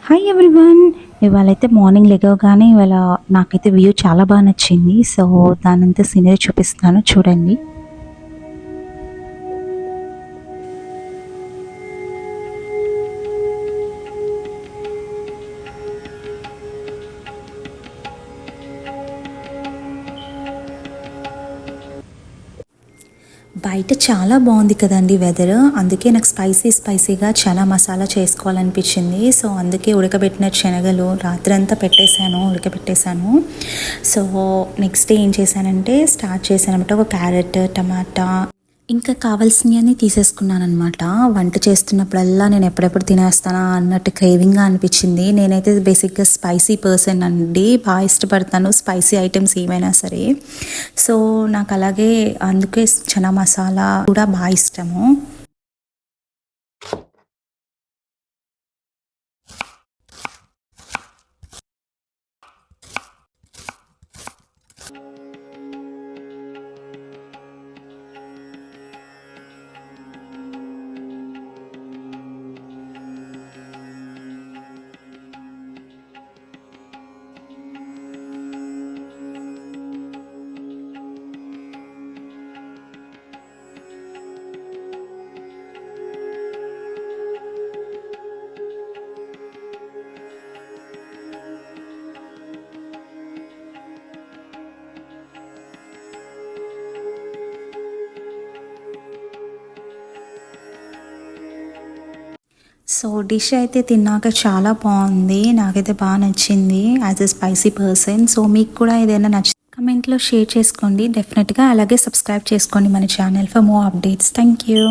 Hi everyone. ఇవాళైతే morning లెగవగానే ఇవాళ నాకైతే వ్యూ చాలా బాగా నచ్చింది. సో దానంతా సీనరీ చూపిస్తాను చూడండి. బయట చాలా బాగుంది కదండి వెదర్. అందుకే నాకు స్పైసీగా చాలా మసాలా చేసుకోవాలనిపించింది. సో అందుకే ఉడకబెట్టిన శనగలు రాత్రంతా ఉడకబెట్టేశాను. సో నెక్స్ట్ డే ఏం చేశానంటే స్టార్ట్ చేశాను అనమాట. ఒక క్యారెట్, టమాటా ఇంకా కావాల్సినవన్నీ తీసేసుకున్నాను అనమాట. వంట చేస్తున్నప్పుడల్లా నేను ఎప్పుడెప్పుడు తినేస్తానా అన్నట్టు క్రేవింగ్గా అనిపించింది. నేనైతే బేసిక్గా స్పైసీ పర్సన్ అండి, బాగా ఇష్టపడతాను స్పైసీ ఐటమ్స్ ఏమైనా సరే. సో నాకు అలాగే అందుకే చనా మసాలా కూడా బాగా ఇష్టము. సో డిష్ అయితే తిన్నాక చాలా బాగుంది, నాకైతే బాగా నచ్చింది as a spicy person. So మీకు కూడా ఏదైనా కమెంట్లో షేర్ చేసుకోండి డెఫినెట్గా. అలాగే సబ్స్క్రైబ్ చేసుకోండి మన channel for more updates. Thank you.